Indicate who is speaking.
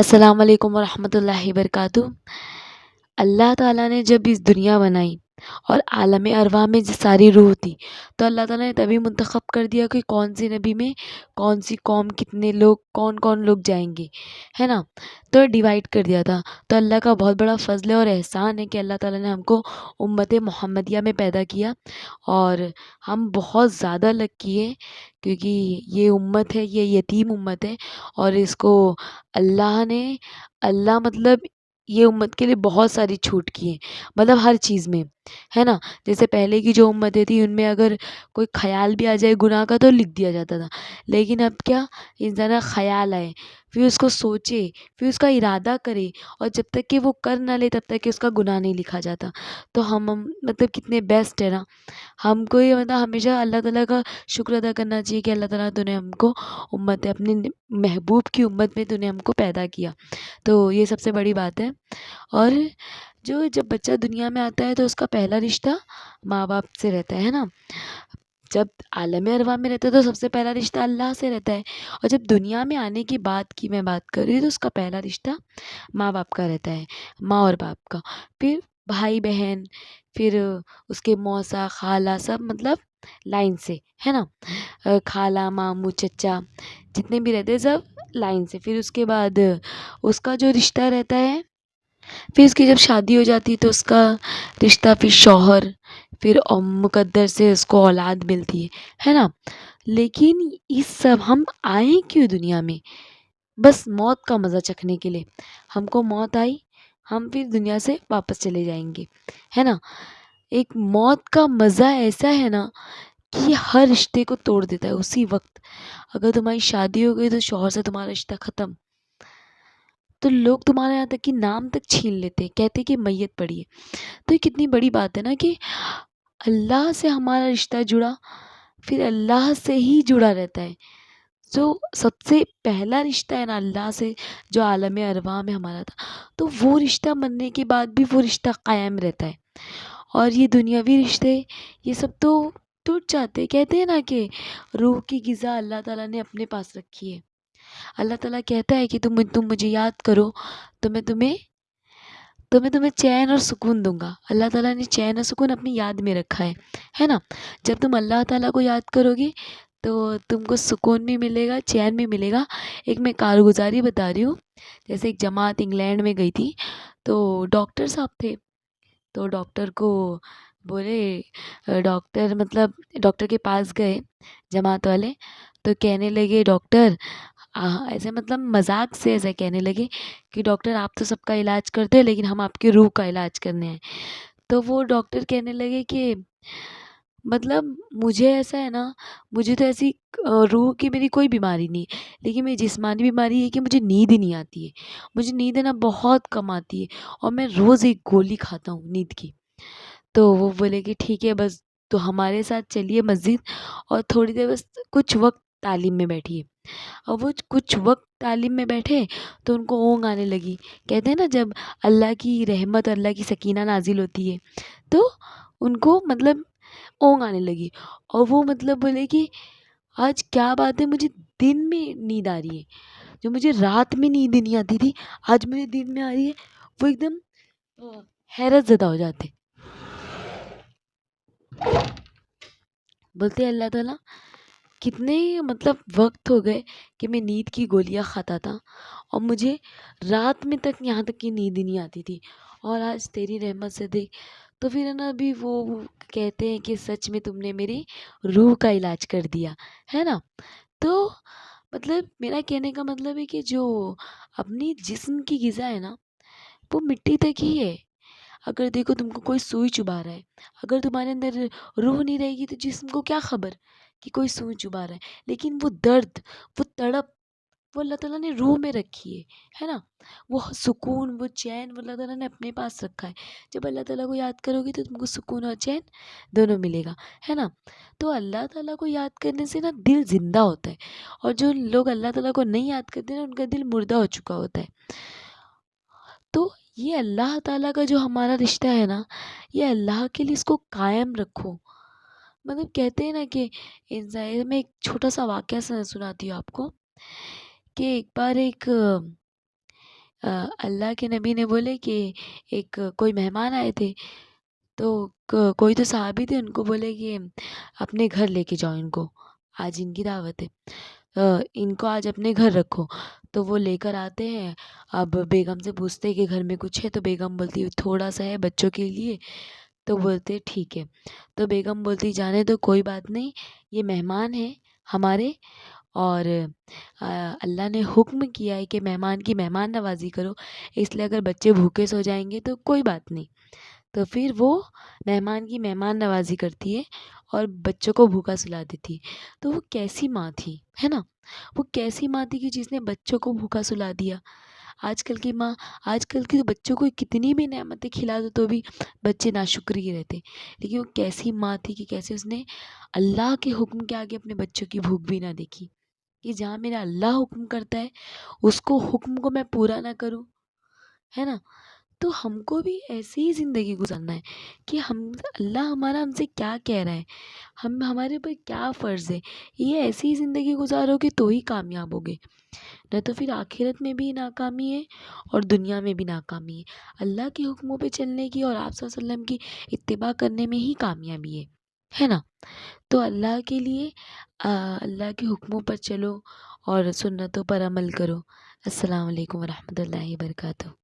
Speaker 1: السلام علیکم ورحمۃ اللہ وبرکاتہ۔ اللہ تعالیٰ نے جب اس دنیا بنائی اور عالم ارواح میں جو ساری روح تھی، تو اللہ تعالیٰ نے تبھی منتخب کر دیا کہ کون سی نبی میں کون سی قوم، کتنے لوگ، کون کون لوگ جائیں گے، ہے نا۔ تو ڈیوائڈ کر دیا تھا۔ تو اللہ کا بہت بڑا فضل ہے اور احسان ہے کہ اللہ تعالیٰ نے ہم کو امت محمدیہ میں پیدا کیا، اور ہم بہت زیادہ لکی ہیں، کیونکہ یہ امت ہے، یہ یتیم امت ہے، اور اس کو اللہ نے مطلب یہ امت کے لیے بہت ساری چھوٹ کی ہے، مطلب ہر چیز میں، ہے نا۔ جیسے پہلے کی جو امتیں تھیں ان میں اگر کوئی خیال بھی آ جائے گناہ کا تو لکھ دیا جاتا تھا، لیکن اب کیا، انسان کا خیال آئے، پھر اس کو سوچے، پھر اس کا ارادہ کرے، اور جب تک کہ وہ کر نہ لے تب تک کہ اس کا گناہ نہیں لکھا جاتا۔ تو ہم مطلب کتنے بیسٹ ہے نا۔ ہم کو یہ مطلب ہمیشہ اللہ تعالیٰ کا شکر ادا کرنا چاہیے کہ اللہ تعالیٰ تو نے ہم کو امت اپنی محبوب کی امت میں تو نے ہم کو پیدا کیا، تو یہ سب سے بڑی بات ہے۔ اور جب بچہ دنیا میں آتا ہے تو اس کا پہلا رشتہ ماں باپ سے رہتا ہے نا۔ جب عالم ارواح میں رہتا ہے تو سب سے پہلا رشتہ اللہ سے رہتا ہے، اور جب دنیا میں آنے کی بات کی میں بات کر رہی ہوں تو اس کا پہلا رشتہ ماں باپ کا رہتا ہے، ماں اور باپ کا، پھر بھائی بہن، پھر اس کے موسا خالہ، سب مطلب لائن سے، ہے نا۔ خالہ، ماموں، چچا، جتنے بھی رہتے ہیں سب لائن سے۔ پھر اس کے بعد اس کا جو رشتہ رہتا ہے، پھر اس کی جب شادی ہو جاتی ہے تو اس کا رشتہ، پھر شوہر، پھر مقدر سے اس کو اولاد ملتی ہے نا۔ لیکن اس سب ہم آئے کیوں دنیا میں؟ بس موت کا مزہ چکھنے کے لیے۔ ہم کو موت آئی، ہم پھر دنیا سے واپس چلے جائیں گے، ہے نا۔ ایک موت کا مزہ ایسا ہے نا کہ یہ ہر رشتے کو توڑ دیتا ہے اسی وقت۔ اگر تمہاری شادی ہو گئی تو شوہر سے تمہارا رشتہ ختم، تو لوگ تمہارے یہاں تک کہ نام تک چھین لیتے، کہتے کہ میت پڑی ہے۔ تو یہ کتنی بڑی بات ہے نا کہ اللہ سے ہمارا رشتہ جڑا، پھر اللہ سے ہی جڑا رہتا ہے۔ جو سب سے پہلا رشتہ ہے نا اللہ سے، جو عالم ارواح میں ہمارا تھا، تو وہ رشتہ مرنے کے بعد بھی وہ رشتہ قائم رہتا ہے۔ اور یہ دنیاوی رشتے، یہ سب تو ٹوٹ جاتے۔ کہتے ہیں نا کہ روح کی غذا اللہ تعالیٰ نے اپنے پاس رکھی ہے۔ اللہ تعالیٰ کہتا ہے کہ تم مجھے یاد کرو تو میں تمہیں چین اور سکون دوں گا۔ اللہ تعالیٰ نے چین اور سکون اپنی یاد میں رکھا ہے نا۔ جب تم اللہ تعالیٰ کو یاد کرو گے تو تم کو سکون بھی ملے گا، چین بھی ملے گا۔ ایک میں کارگزاری بتا رہی ہوں۔ جیسے ایک جماعت انگلینڈ میں گئی تھی، تو ڈاکٹر صاحب تھے، تو ڈاکٹر کو بولے، ڈاکٹر کے پاس گئے جماعت والے، تو کہنے لگے ڈاکٹر، ایسے مطلب مذاق سے ایسا کہنے لگے کہ ڈاکٹر آپ تو سب کا علاج کرتے ہیں لیکن ہم آپ کی روح کا علاج کرنے ہیں۔ تو وہ ڈاکٹر کہنے لگے کہ مطلب مجھے ایسا ہے نا، مجھے تو ایسی روح کی میری کوئی بیماری نہیں ہے، لیکن میری جسمانی بیماری ہے کہ مجھے نیند ہی نہیں آتی ہے، مجھے نیند ہے نا بہت کم آتی ہے، اور میں روز ایک گولی کھاتا ہوں نیند کی۔ تو وہ بولے کہ ٹھیک ہے، بس تو ہمارے ساتھ چلیے مسجد، اور تھوڑی دیر بس کچھ وقت تعلیم میں بیٹھیے۔ اور وہ کچھ وقت تعلیم میں بیٹھے تو ان کو اونگ آنے لگی۔ کہتے ہیں نا جب اللہ کی رحمت، اللہ کی سکینہ نازل ہوتی ہے تو ان کو مطلب اونگ آنے لگی، اور وہ مطلب بولے کہ آج کیا بات ہے، مجھے دن میں نیند آ رہی ہے، جو مجھے رات میں نیند نہیں آتی تھی آج مجھے دن میں آ رہی ہے۔ وہ ایک دم حیرت زدہ ہو جاتے، بولتے اللہ تعالیٰ کتنے مطلب وقت ہو گئے کہ میں نیند کی گولیاں کھاتا تھا اور مجھے رات میں تک یہاں تک کہ نیند ہی نہیں آتی تھی، اور آج تیری رحمت سے دیکھ۔ تو پھر ہے نا ابھی وہ کہتے ہیں کہ سچ میں تم نے میری روح کا علاج کر دیا، ہے نا۔ تو مطلب میرا کہنے کا مطلب ہے کہ جو اپنی جسم کی غذا ہے نا وہ مٹی تک ہی ہے۔ اگر دیکھو تم کو کوئی سوئی چبھا رہا ہے، اگر تمہارے اندر روح نہیں رہے گی تو جسم کو کیا خبر کہ کوئی سوئی چبھا رہا ہے، لیکن وہ درد، وہ تڑپ، وہ اللہ تعالیٰ نے روح میں رکھی ہے نا۔ وہ سکون، وہ چین، وہ اللہ تعالیٰ نے اپنے پاس رکھا ہے۔ جب اللہ تعالیٰ کو یاد کرو گے تو تم کو سکون اور چین دونوں ملے گا، ہے نا۔ تو اللہ تعالیٰ کو یاد کرنے سے نا دل زندہ ہوتا ہے، اور جو لوگ اللہ تعالیٰ کو نہیں یاد کرتے نا ان کا دل مردہ ہو چکا ہوتا ہے۔ تو یہ اللہ تعالیٰ کا جو ہمارا رشتہ ہے نا، یہ اللہ کے لیے اس کو قائم رکھو۔ مطلب کہتے ہیں نا کہ انسان، میں ایک چھوٹا سا واقعہ سناتی ہوں آپ کو، کہ ایک بار ایک اللہ کے نبی نے بولے کہ ایک کوئی مہمان آئے تھے، تو کوئی تو صحابی تھے، ان کو بولے کہ اپنے گھر لے کے جاؤ ان کو، آج ان کی دعوت ہے، ان کو آج اپنے گھر رکھو۔ تو وہ لے کر آتے ہیں، اب بیگم سے پوچھتے کہ گھر میں کچھ ہے، تو بیگم بولتی تھوڑا سا ہے بچوں کے لیے، تو بولتے ٹھیک ہے۔ تو بیگم بولتی جانے دو، کوئی بات نہیں، یہ مہمان ہیں ہمارے، اور اللہ نے حکم کیا ہے کہ مہمان کی مہمان نوازی کرو، اس لیے اگر بچے بھوکے سو جائیں گے تو کوئی بات نہیں۔ تو پھر وہ مہمان کی مہمان نوازی کرتی ہے اور بچوں کو بھوکا سلا دیتی ہے۔ تو وہ کیسی ماں تھی، ہے نا؟ وہ کیسی ماں تھی کہ جس نے بچوں کو بھوکا سلا دیا۔ آج کل کی ماں، آج کل کے بچوں کو کتنی بھی نعمتیں کھلا دو تو بھی بچے ناشکری رہتے، لیکن وہ کیسی ماں تھی کہ کیسے اس نے اللہ کے حکم کے آگے اپنے بچوں کی بھوک بھی نہ دیکھی، کہ جہاں میرا اللہ حکم کرتا ہے اس کو حکم کو میں پورا نہ کروں، ہے نا؟ تو ہم کو بھی ایسے ہی زندگی گزارنا ہے کہ اللہ ہمارا ہم سے کیا کہہ رہا ہے، ہمارے اوپر کیا فرض ہے، یہ ایسی ہی زندگی گزارو گے تو ہی کامیاب ہوگے، نہ تو پھر آخرت میں بھی ناکامی ہے اور دنیا میں بھی ناکامی ہے۔ اللہ کے حکموں پہ چلنے کی اور آپ صلی اللہ علیہ وسلم کی اتباع کرنے میں ہی کامیابی ہے نا؟ تو اللہ کے لیے اللہ کے حکموں پر چلو اور سنتوں پر عمل کرو۔ السلام علیکم ورحمۃ اللہ وبرکاتہ۔